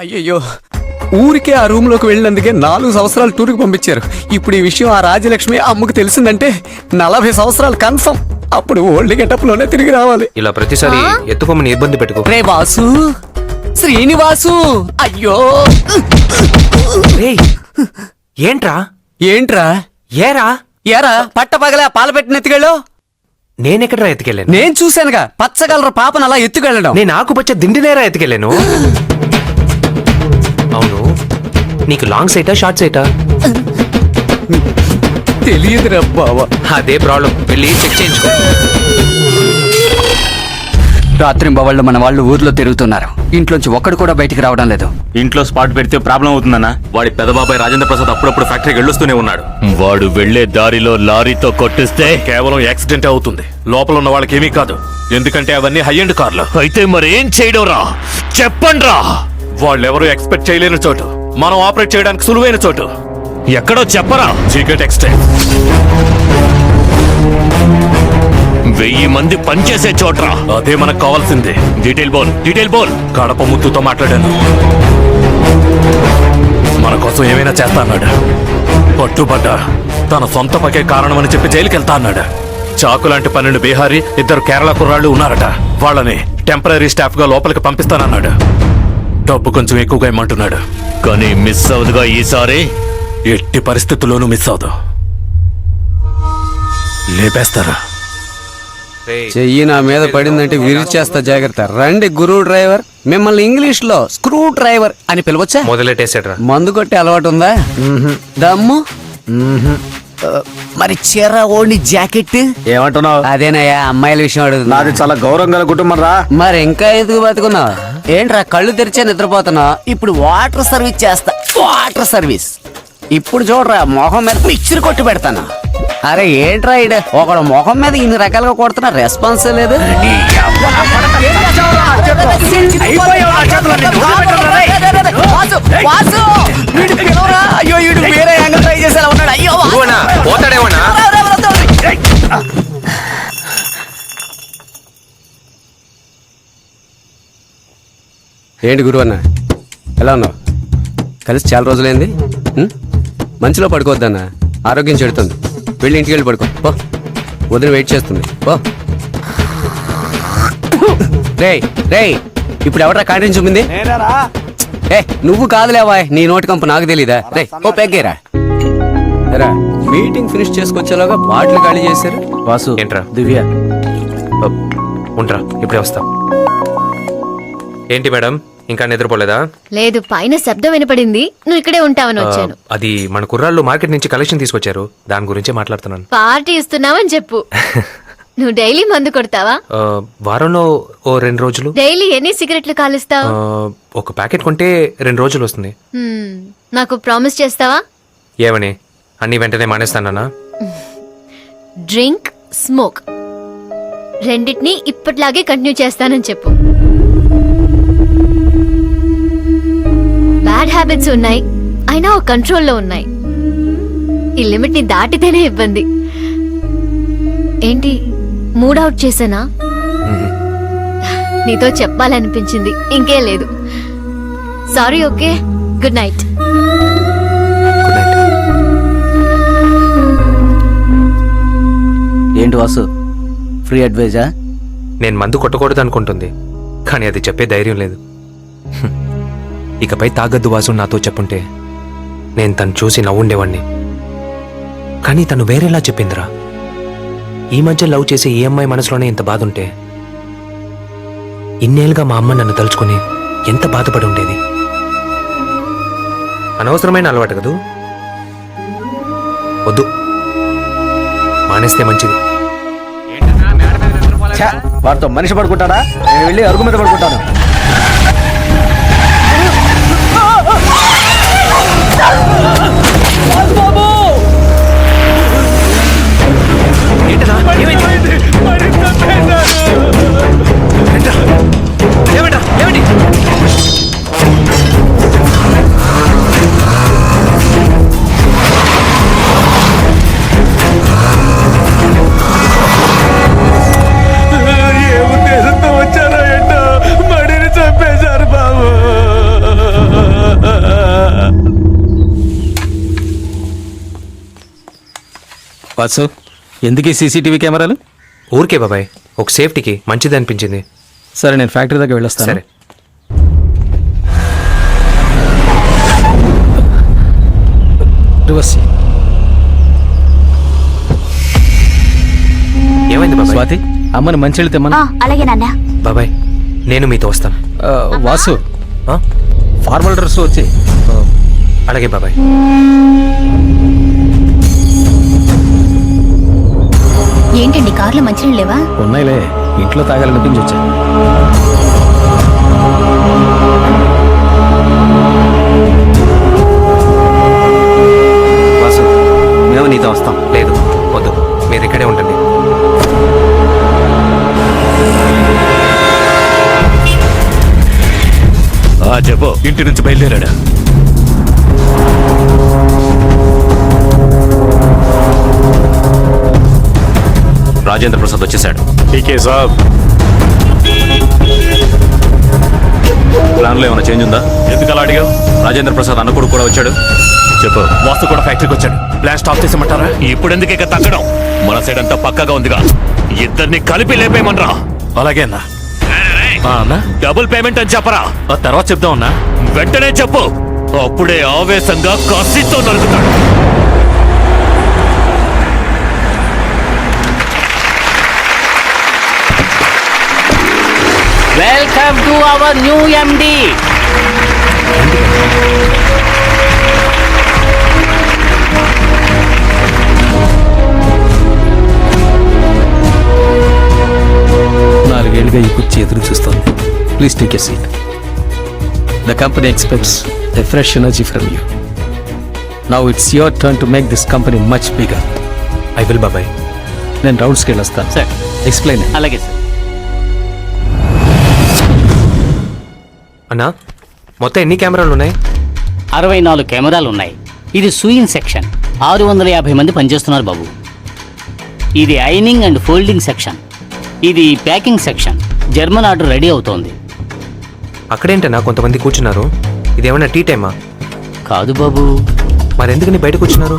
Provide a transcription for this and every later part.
అయ్యయ్యో, ఊరికే ఆ రూమ్ లోకి వెళ్ళినందుకే 4 సంవత్సరాలు టూర్కి పంపించారు. ఇప్పుడు ఈ విషయం ఆ రాజలక్ష్మి అమ్మకు తెలిసిందంటే 40 సంవత్సరాలు కన్ఫర్మ్. అప్పుడు ఓల్డ్ గెటప్ లోనే తిరిగి రావాలి. ఇలా ప్రతిసారి ఎత్తుకోమని ఇబ్బంది పెట్టుకో. రే వాసు, శ్రీనివాసు, అయ్యో రేయ్, ఏంట్రా ఏంట్రా ఏరా ఏరా పట్టపగలే పాల పెట్టిన ఎత్తుకెళ్ళు. నేనెక్కడరా ఎత్తుకెళ్ళాను? నేను చూశానుగా పచ్చగలర పాపను అలా ఎత్తుకెళ్ళడం. నేను ఆకుపచ్చ దిండినేరా ఎత్తుకెళ్ళాను. అవును, నీకు లాంగ్ సైటా షార్ట్ సైటా? తెలియదురా బావా. అదే ప్రాబ్లం, వెళ్ళి చెక్ చేయించుకో. రాత్రి బవళ్ళు మన వాళ్ళు ఊర్లో తిరుగుతున్నారు. ఇంట్లోంచి ఒక్కడు కూడా బయటికి రావడం లేదు. ఇంట్లో స్పాట్ పెడితే ప్రాబ్లం అవుతుందన్నా. వాడి పెదబాబాయ్ రాజేంద్ర ప్రసాద్ అప్పుడప్పుడు ఫ్యాక్టరీకి వెళ్ళొస్తూనే ఉన్నాడు. వాడు వెళ్లే దారిలో లారీతో కొట్టిస్తే కేవలం యాక్సిడెంట్ అవుతుంది, లోపల ఉన్న వాళ్ళకి ఏమీ కాదు. ఎందుకంటే అవన్నీ హై ఎండ్ కార్లు. అయితే మరేం చేయడం రా, చెప్పండి రా. వాళ్ళెవరూ ఎక్స్పెక్ట్ చేయలేని చోటు, మనం ఆపరేట్ చేయడానికి సులువైన చోటు. ఎక్కడో చెప్పరా. చీకట్ ఎక్స్టైల్ 1000 మంది పనిచేసే చోట్రా. అదే మనకు కావాల్సిందే. డీటెయిల్ బోల్. కడప ముత్తుతో మాట్లాడాను, మన కోసం ఏమైనా చేస్తా అన్నాడు. పట్టుబడ్డ తన సొంత పకే కారణమని చెప్పి జైలుకి వెళ్తా అన్నాడు. చాకు లాంటి 12 బీహారీ, 2 కేరళ కుర్రాళ్ళు ఉన్నారట. వాళ్ళని టెంపరీ స్టాఫ్ గా లోపలికి పంపిస్తానన్నాడు. డబ్బు కొంచెం ఎక్కువగా ఇమ్మంటున్నాడు. కానీ మిస్ అవుదుగా ఈసారి. ఎట్టి పరిస్థితుల్లోనూ మిస్ అవదు, లేపేస్తారా. చెయ్యి నా మీద పడిందంటే విరిచేస్తా, జాగ్రత్త. రండి గురు డ్రైవర్. మిమ్మల్ని ఇంగ్లీష్ లో స్క్రూ డ్రైవర్ అని పిలవచ్చా? మొదలెట్టేసాడ్రా. మందు కొట్టే అలవాటు ఉందా? దమ్ము? మరి చీర ఓడి జాకెట్ ఏమంటున్నావు? అదేనయ్యా, అమ్మాయిల విషయం అడుగుతున్నా. నాది చాలా గౌరవం గల కుటుంబం రా. మరి ఇంకా ఎందుకు బతుకున్నావు? ఏంట్రా కళ్ళు తెరిచే నిద్రపోతున్నా? ఇప్పుడు వాటర్ సర్వీస్ చేస్తా, వాటర్ సర్వీస్. ఇప్పుడు చూడరా, మొహం మీద పిక్చర్ కొట్టి పెడతాను. అరే ఏంట్రా ఇడ ఒకడు మొహం మీద ఇన్ని రకాలుగా కొడుతున్నా, రెస్పాన్స్ లేదు. అయ్యో వీడు వేరే యాంగిల్ ట్రై చేసేలా ఉన్నాడు. అయ్యో పోతాడేమన్నా? ఏంటి గురువు అన్న, ఎలా ఉన్నావు? కలిసి చాలా రోజులైంది. మంచిలో పడుకోవద్దన్న, ఆరోగ్యం చెడుతుంది. వెళ్ళి ఇంటికి వెళ్ళి పడుకో పో, వదిన వెయిట్ చేస్తుంది పో. రేయ్ రేయ్, ఇప్పుడు ఎవరా కాంటీన్ చూపింది? ఏ నువ్వు కాదులేవా, నీ నోటి కంపు నాకు తెలీదా? రే ఓ పెగ్గేరా. రా, మీటింగ్ ఫినిష్ చేసుకొచ్చేలాగా బాటిల్ ఖాళీ చేశారు. వాసు, ఏంట్రా? దివ్య ఉంటా, ఇప్పుడే వస్తా. ఏంటి మేడం, ఇంకా నిద్రపోలేదా? లేదు, పైన శబ్దం వినపడింది, నువ్వు ఇక్కడే ఉంటావని వచ్చాను. అది మన కుర్రాళ్ళు మార్కెట్ నుంచి కలెక్షన్ తీసుకొచ్చారు, దాని గురించే మాట్లాడుతున్నాను. పార్టీ ఇస్తున్నావని చెప్పు. నువ్వు డైలీ మందు కొడతావా? వారంలో ఓ 2 రోజులు. డైలీ ఎన్ని సిగరెట్లు కాలుస్తావు? ఒక ప్యాకెట్ కొంటే 2 రోజులు వస్తుంది. నాకు ప్రామిస్ చేస్తావా? ఏమని? అన్ని వెంటనే మానేస్తానా? డ్రింక్, స్మోక్ రెండిటిని ఇప్పటిలాగే కంటిన్యూ చేస్తానని చెప్పు. బ్యాడ్ హ్యాబిట్స్ ఉన్నాయి, అయినా ఒక కంట్రోల్లో ఉన్నాయి. ఈ లిమిట్ ని దాటితేనే ఇబ్బంది. ఏంటి మూడ్ అవుట్ చేసానా? నీతో చెప్పాలనిపించింది, ఇంకే లేదు. సారీ. Okay, good night. ఏంటి వాసు, ఫ్రీ అడ్వైజా? నేను మందు కొట్టకూడదు అనుకుంటుంది, కానీ అది చెప్పే ధైర్యం లేదు. ఇకపై తాగద్దు వాసు నాతో చెప్పుంటే నేను తను చూసి నవ్వుండేవాణ్ణి. కానీ తను వేరేలా చెప్పిందిరా. ఈ మధ్య లవ్ చేసే ఈ అమ్మాయి మనసులోనే ఇంత బాధ ఉంటే, ఇన్నేళ్ళుగా మా అమ్మ నన్ను తలుచుకుని ఎంత బాధపడి ఉండేది. అనవసరమైన అలవాటు కదూ, వద్దు, మానేస్తే మంచిది. వాడితో మనిషి పడుకుంటాడా? నేను వెళ్ళి అరుగు మీద పడుకుంటాను. ఏ ఉద్దేశంతో వచ్చారో ఏంటో, మడిని వాసు ఎందుకు ఈ సీసీటీవీ కెమెరాలు? ఊరికే బాబాయ్, ఒక సేఫ్టీకి మంచిది అనిపించింది. సరే నేను ఫ్యాక్టరీ దగ్గర వెళ్ళొస్తాను. సరే. రివర్స్. ఏమైంది బాబాయ్? స్వాతి అమ్మని మంచి తెమ్మను. అలాగే నాన్న. బాబాయ్ నేను మీతో వస్తాను. వాసు ఆ? ఫార్మల్ డ్రెస్ వచ్చి. అలాగే బాబాయ్. ఏంటండి కార్లో మంచినీళ్ళు లేవా? ఉన్నాయిలే, ఇంట్లో తాగాలనిపించి వచ్చా. వాసు మేము నీతో వస్తాం. లేదు వద్దు, మీరు ఇక్కడే ఉండండి. చెప్పు. ఇంటి నుంచి బయలుదేరాడా? రాజేంద్ర ప్రసాద్ వచ్చేసాడు. టీకే సాబ్, ప్లాన్లో ఏమైనా చేంజ్ ఉందా? ఎందుకు అలా అడిగావు? రాజేంద్ర ప్రసాద్ అన్న కొడుకు కూడా వచ్చాడు. చెప్పు. వాస్తు కూడా ఫ్యాక్టరీకి వచ్చాడు. ప్లాన్ స్టాప్ చేసేమంటారా? ఇప్పుడు ఎందుకు ఇక తగ్గడం? మన సైడ్ అంతా పక్కగా ఉందిగా. ఇద్దరిని కలిపి లేపేయమనరా. అలాగే అన్నా. అన్నా డబుల్ పేమెంట్ అని చెప్పరా. ఆ తర్వాత చెప్దాం అన్నా. వెంటనే చెప్పు. అప్పుడే ఆవేశంగా కసితో నరుకుతాడు. Welcome to our new MD. నాలుగేళ్లుగా ఈ కుర్చీ ఎదురు చూస్తోంది. Please take a seat. The company expects a fresh energy from you. Now it's your turn to make this company much bigger. I will బాబాయ్. నేను రౌండ్స్కి వెళ్ళొస్తాను. సార్. ఎక్స్ప్లెయిన్. అలాగే సార్. అన్నా మొత్తం ఎన్ని కెమెరాలు ఉన్నాయి? 64 కెమెరాలు ఉన్నాయి. ఇది సూయింగ్ సెక్షన్. 650 మంది పనిచేస్తున్నారు బాబు. ఇది ఐనింగ్ అండ్ ఫోల్డింగ్ సెక్షన్. ఇది packing section. German order ready అవుతోంది. అక్కడేంటన్నా కొంతమంది కూర్చున్నారు? ఇదేమన్నా టీ టైమా? కాదు బాబు. మరెందుకని బయట కూర్చున్నారు?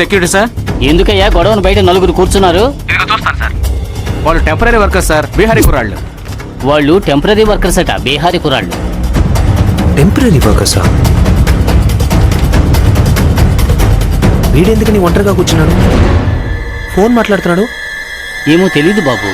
Security sir. ఎందుకయ్యా గొడవను బయట నలుగురు కూర్చున్నారు? వాళ్ళు టెంపరీ వర్కర్ సార్, బీహారీ కుర్రాళ్ళు. వాళ్ళు టెంపరీ వర్కర్స్ అట, బీహారీ కురాళ్ళు. టెంపరీ వర్కర్సా? వీడెందుకని ఒంటరిగా కూర్చున్నాడు? ఫోన్ మాట్లాడుతున్నాడు. ఏమో తెలీదు బాబు.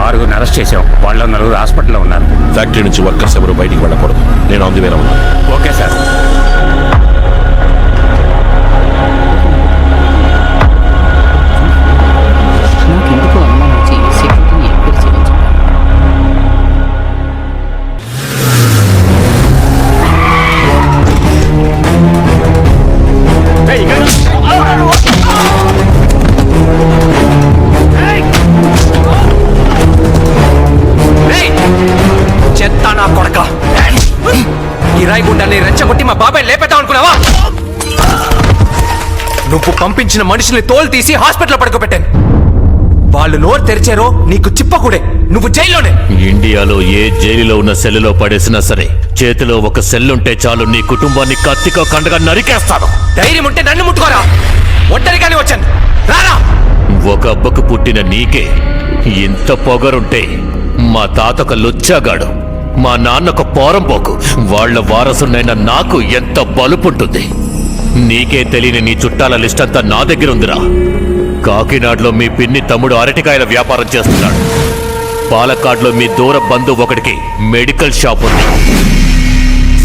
6 అరెస్ట్ చేసాం. వాళ్ళు 4 హాస్పిటల్లో ఉన్నారు. ఫ్యాక్టరీ నుంచి వర్కర్స్ ఎవరు బయటికి వెళ్ళకూడదు. నేను ఆన్ ది వేలో ఉన్నాను. Okay sir. నాకెందుకు అనుమానం వచ్చి సెక్యూరిటీని ఎంక్వైరీ చేయవచ్చు. చెత్త నా కొడక, కిరాయి గుండాన్ని రెచ్చగొట్టి మా బాబాయ్ లేపేద్దాం అనుకున్నావా? నువ్వు పంపించిన మనుషుల్ని తోలు తీసి హాస్పిటల్లో పడుకోబెట్టాను. వాళ్ళు నోరు తెరిచారో నీకు చిప్పకూడే, నువ్వు జైల్లోనే. ఇండియాలో ఏ జైలులో ఉన్న సెల్లులో పడేసినా సరే, చేతిలో ఒక సెల్లుంటే చాలు నీ కుటుంబాన్ని కత్తికో కండగా నరికేస్తాను. ధైర్యం ఉంటే నన్ను ముట్టుకోరా, ఒంటరిగానే వచ్చాను, రారా. ఒక అబ్బకు పుట్టిన నీకే ఇంత పొగరుంటే మా తాతొక లుచ్చాగాడు, మా నాన్నొక పోరంపోకు, వాళ్ల వారసునైన నాకు ఎంత బలుపుంటుంది. నీకే తెలియని నీ చుట్టాల లిస్ట్ అంతా నా దగ్గర ఉందిరా. కాకినాడలో మీ పిన్ని తమ్ముడు అరటికాయల వ్యాపారం చేస్తున్నాడు. పాలక్కాడ్లో మీ దూర బంధువు ఒకడికి మెడికల్ షాప్ ఉంది.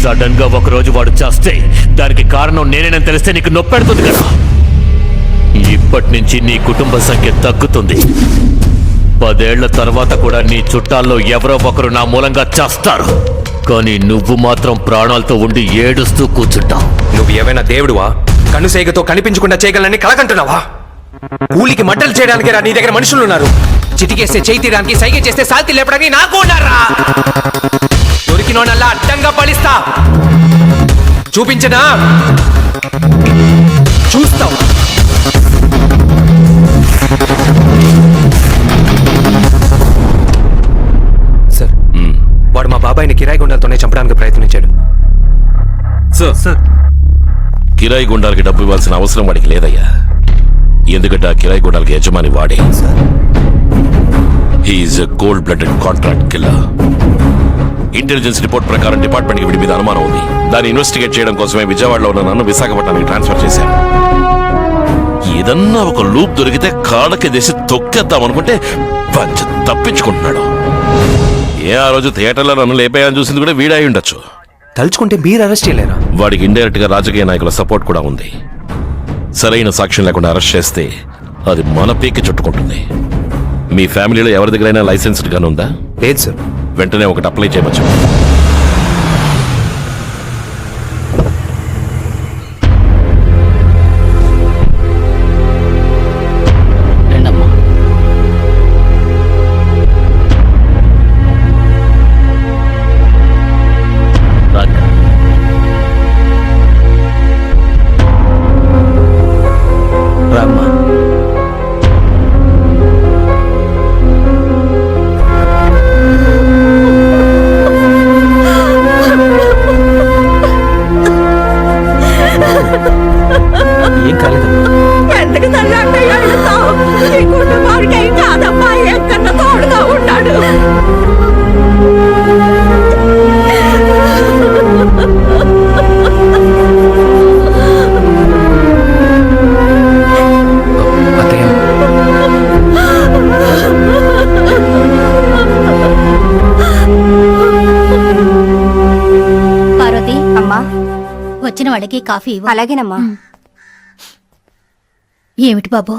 సడన్ గా ఒకరోజు వాడు చేస్తే దానికి కారణం నేనేనని తెలిస్తే నీకు నొప్పెడుతుంది కదా. ఇప్పటి నుంచి నీ కుటుంబ సంఖ్య తగ్గుతుంది. 10 ఏళ్ల తర్వాత కూడా నీ చుట్టాల్లో ఎవరో ఒకరు నా మూలంగా చేస్తారు. కానీ నువ్వు మాత్రం ప్రాణాలతో ఉండి ఏడుస్తూ కూర్చుంటావు. నువ్వు ఏమైనా దేవుడువా? కనుసైగతో కనిపించకుండా చేయగలని కలకంటున్నావా? కూలికి మంటలు చేయడానికి రా నీ దగ్గర మనుషులు ఉన్నారు. చిటికేస్తే చేయి తీయడానికి, సైగ చేస్తే సాల్తి లేపడానికి నాకు ఉన్నారా? దొరికినోనల్లా అడ్డంగా పలిస్తా. చూపించనా? చూస్తావు. సార్, వాడు మా బాబాయిని కిరాయి గుండాలతోనే చంపడానికి ప్రయత్నించాడు. సార్, కిరాయి గుండాలకి డబ్బు ఇవ్వాల్సిన అవసరం వాడికి లేదయ్యా. ఎందుకంటే ఆ కిరాయి గుండాలకి యజమాని వాడే. He is a cold blooded contract killer. Intelligence report ప్రకారం డిపార్ట్మెంట్ కి వీడి మీద అనుమానం ఉంది. దాన్ని ఇన్వెస్టిగేట్ చేయడం కోసమే విజయవాడలో ఉన్న నన్ను విశాఖపట్నానికి ట్రాన్స్ఫర్ చేశాను. ఏదన్నా ఒక లూప్ దొరికితే కాళ్ళకి దేశి తొక్కేద్దాం అనుకుంటే పంచ తప్పించుకుంటున్నాడు. ఆ రోజు థియేటర్లో నన్ను లేపేయాలని చూసింది కూడా వీడే అయి ఉండొచ్చు. తలుచుకుంటే మీరు అరెస్ట్ చేయలేరా? వాడికి ఇండైరెక్ట్ గా రాజకీయ నాయకుల సపోర్ట్ కూడా ఉంది. సరైన సాక్ష్యం లేకుండా అరెస్ట్ చేస్తే అది మన పీకి చుట్టుకుంటుంది. మీ ఫ్యామిలీలో ఎవరి దగ్గరైనా లైసెన్స్డ్ గానే ఉందా? లేదు సార్. వెంటనే ఒకటి అప్లై చేయవచ్చు. రండమ్మా. రాజా, రామ్మా. ఏం కాలేదు. ఎందుకు తల్లి ఏడుస్తావు? నీ కుటుంబానికి ఏం కాదమ్మా, ఎక్కడో తోడుగా ఉన్నాడు. అత్తయ్య, పార్వతి అమ్మా, వచ్చిన వాళ్ళకి కాఫీ ఇవ్వు. అలాగేనమ్మా. ఏమిటి బాబు?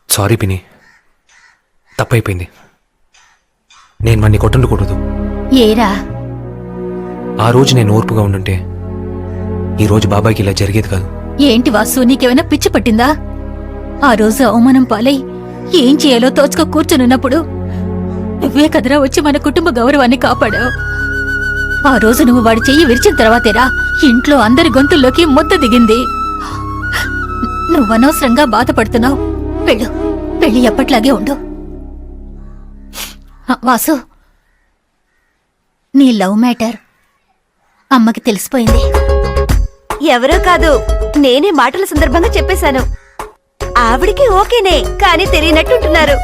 సారీ పిని, తప్పైపోయింది. నేను వాణ్ణి కొట్టుండకూడదు. ఏరా? ఆ రోజు నేను ఓర్పుగా ఉండుంటే ఈ రోజు బాబాయ్కి ఇలా జరిగేది కాదు. ఏంటి వాసు, నీకేమైనా పిచ్చి పట్టిందా? ఆ రోజు అవమానం పాలై ఏం చేయాలో తోచుకో కూర్చునున్నప్పుడు నువ్వే కదరా వచ్చి మన కుటుంబ గౌరవాన్ని కాపాడావు. ఆ రోజు నువ్వు వాడి చెయ్యి విరిచిన తర్వాతేరా ఇంట్లో అందరి గొంతుల్లోకి ముద్ద దిగింది. నువ్వనవసరంగా బాధపడుతున్నావు. వెళ్ళు, వెళ్ళి ఎప్పట్లాగే ఉండు. వాసు, నీ లవ్ మ్యాటర్ అమ్మకి తెలిసిపోయింది. ఎవరో కాదు, నేనే మాటల సందర్భంగా చెప్పేశాను. ఆవిడికి ఓకేనే, కానీ తెలియనట్టుంటున్నారు.